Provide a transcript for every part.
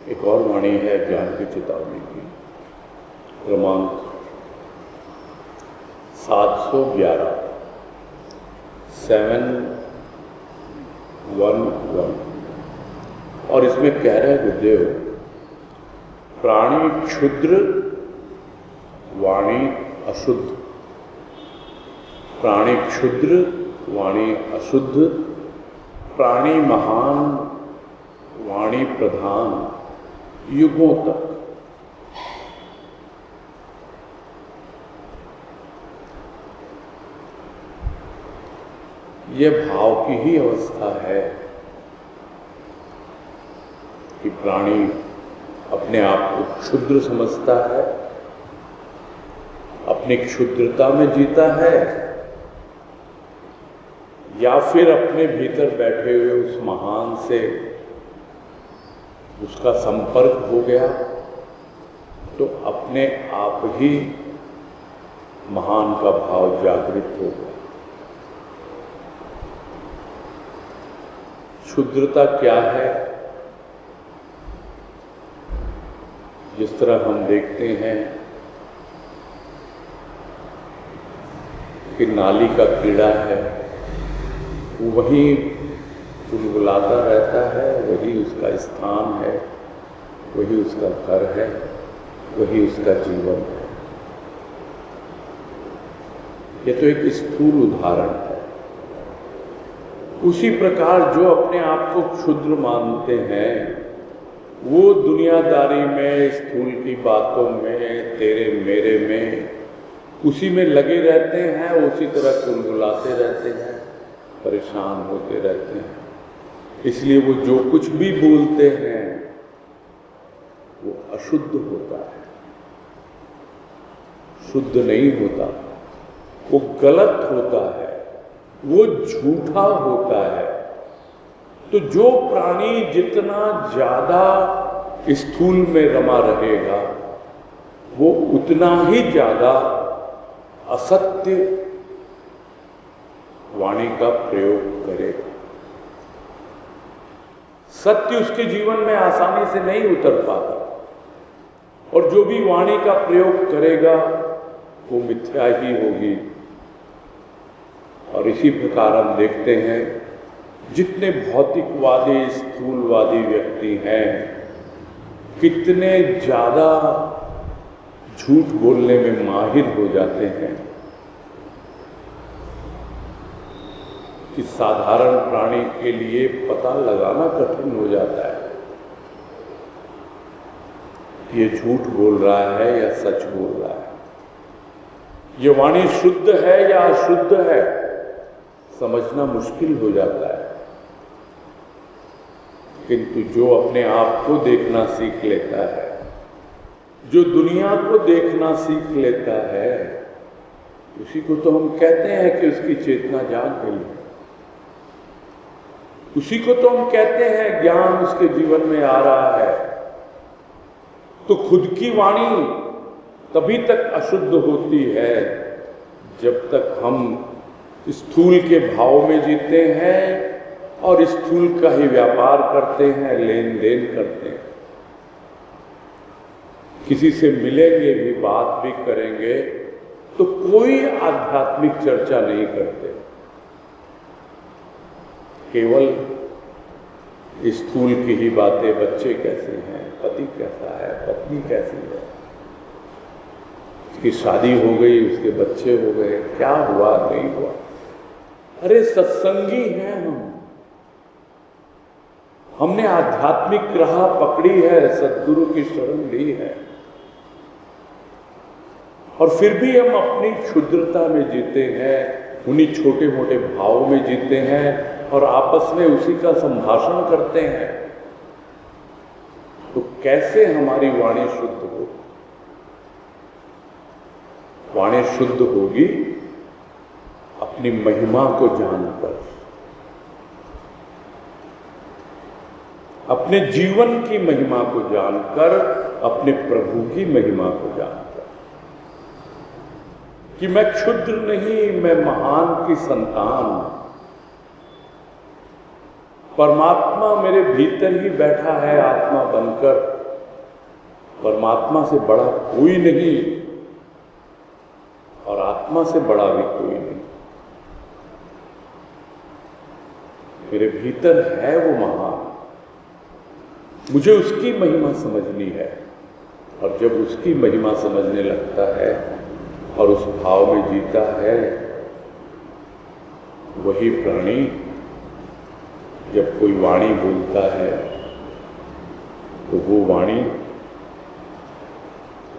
एक और वाणी है ज्ञान की चेतावनी की, क्रमांक 711 711 और इसमें कह रहे हैं गुरुदेव, प्राणी क्षुद्र वाणी अशुद्ध, प्राणी क्षुद्र वाणी अशुद्ध, प्राणी महान वाणी प्रधान युगों तक। यह भाव की ही अवस्था है कि प्राणी अपने आप को क्षुद्र समझता है, अपनी क्षुद्रता में जीता है, या फिर अपने भीतर बैठे हुए उस महान से उसका संपर्क हो गया तो अपने आप ही महान का भाव जागृत हो गया। क्षुद्रता क्या है? जिस तरह हम देखते हैं कि नाली का कीड़ा है, वहीं बुलबुलाता रहता है, वही उसका स्थान है, वही उसका घर है, वही उसका जीवन है। ये तो एक स्थूल उदाहरण है। उसी प्रकार जो अपने आप को क्षुद्र मानते हैं, वो दुनियादारी में, स्थूल की बातों में, तेरे मेरे में, उसी में लगे रहते हैं, उसी तरह बुलबुलाते रहते हैं, परेशान होते रहते हैं। इसलिए वो जो कुछ भी बोलते हैं वो अशुद्ध होता है, शुद्ध नहीं होता, वो गलत होता है, वो झूठा होता है। तो जो प्राणी जितना ज्यादा स्थूल में रमा रहेगा, वो उतना ही ज्यादा असत्य वाणी का प्रयोग करेगा। सत्य उसके जीवन में आसानी से नहीं उतर पाता, और जो भी वाणी का प्रयोग करेगा वो मिथ्या ही होगी। और इसी प्रकार हम देखते हैं जितने भौतिकवादी, स्थूलवादी व्यक्ति हैं, कितने ज्यादा झूठ बोलने में माहिर हो जाते हैं कि साधारण प्राणी के लिए पता लगाना कठिन हो जाता है कि ये झूठ बोल रहा है या सच बोल रहा है, ये वाणी शुद्ध है या अशुद्ध है, समझना मुश्किल हो जाता है। किंतु जो अपने आप को देखना सीख लेता है, जो दुनिया को देखना सीख लेता है, उसी को तो हम कहते हैं कि उसकी चेतना जाग गई। उसी को तो हम कहते हैं ज्ञान उसके जीवन में आ रहा है। तो खुद की वाणी तभी तक अशुद्ध होती है जब तक हम स्थूल के भाव में जीते हैं और स्थूल का ही व्यापार करते हैं, लेन देन करते हैं। किसी से मिलेंगे भी, बात भी करेंगे तो कोई आध्यात्मिक चर्चा नहीं करते, केवल स्थूल की ही बातें। बच्चे कैसे हैं, पति कैसा है, पत्नी कैसी है, उसकी शादी हो गई, उसके बच्चे हो गए, क्या हुआ नहीं हुआ। अरे सत्संगी हैं हमने आध्यात्मिक राह पकड़ी है, सद्गुरु की शरण ली है, और फिर भी हम अपनी क्षुद्रता में जीते हैं, उन्हीं छोटे मोटे भाव में जीते हैं और आपस में उसी का संभाषण करते हैं। तो कैसे हमारी वाणी शुद्ध हो? वाणी शुद्ध होगी अपनी महिमा को जानकर, अपने जीवन की महिमा को जानकर, अपने प्रभु की महिमा को जानकर कि मैं क्षुद्र नहीं, मैं महान की संतान। परमात्मा मेरे भीतर ही बैठा है आत्मा बनकर। परमात्मा से बड़ा कोई नहीं और आत्मा से बड़ा भी कोई नहीं। मेरे भीतर है वो महान, मुझे उसकी महिमा समझनी है। और जब उसकी महिमा समझने लगता है और उस भाव में जीता है, वही प्राणी जब कोई वाणी बोलता है तो वो वाणी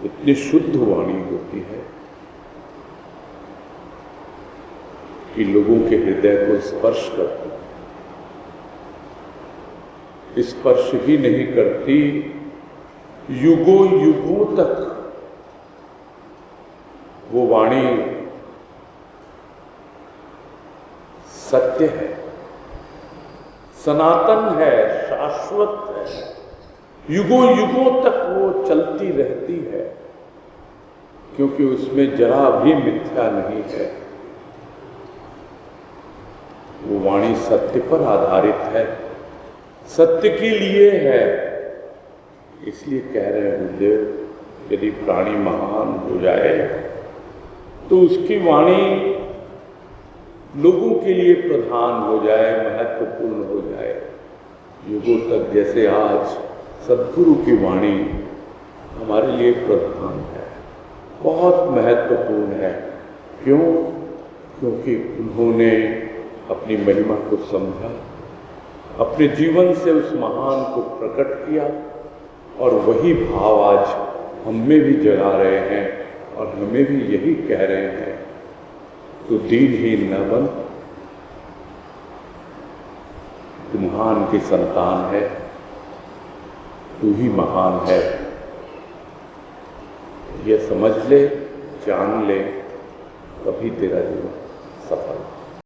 इतनी शुद्ध वाणी होती है कि लोगों के हृदय को स्पर्श करती है। स्पर्श ही नहीं करती, युगों युगों तक वो वाणी सत्य है, सनातन है, शाश्वत है, युगों युगों तक वो चलती रहती है, क्योंकि उसमें जरा भी मिथ्या नहीं है। वो वाणी सत्य पर आधारित है, सत्य के लिए है। इसलिए कह रहे हैं गुरुदेव, यदि प्राणी महान हो जाए तो उसकी वाणी लोगों के लिए प्रधान हो जाए, महत्वपूर्ण हो जाए। युगों तक जैसे आज सद्गुरु की वाणी हमारे लिए प्रधान है, बहुत महत्वपूर्ण है। क्यों? क्योंकि उन्होंने अपनी महिमा को समझा, अपने जीवन से उस महान को प्रकट किया और वही भाव आज हम में भी जगा रहे हैं और हमें भी यही कह रहे हैं, तो दीनहीन न बन, तू महान की संतान है, तू ही महान है। यह समझ ले, जान ले, तभी तेरा जीवन सफल।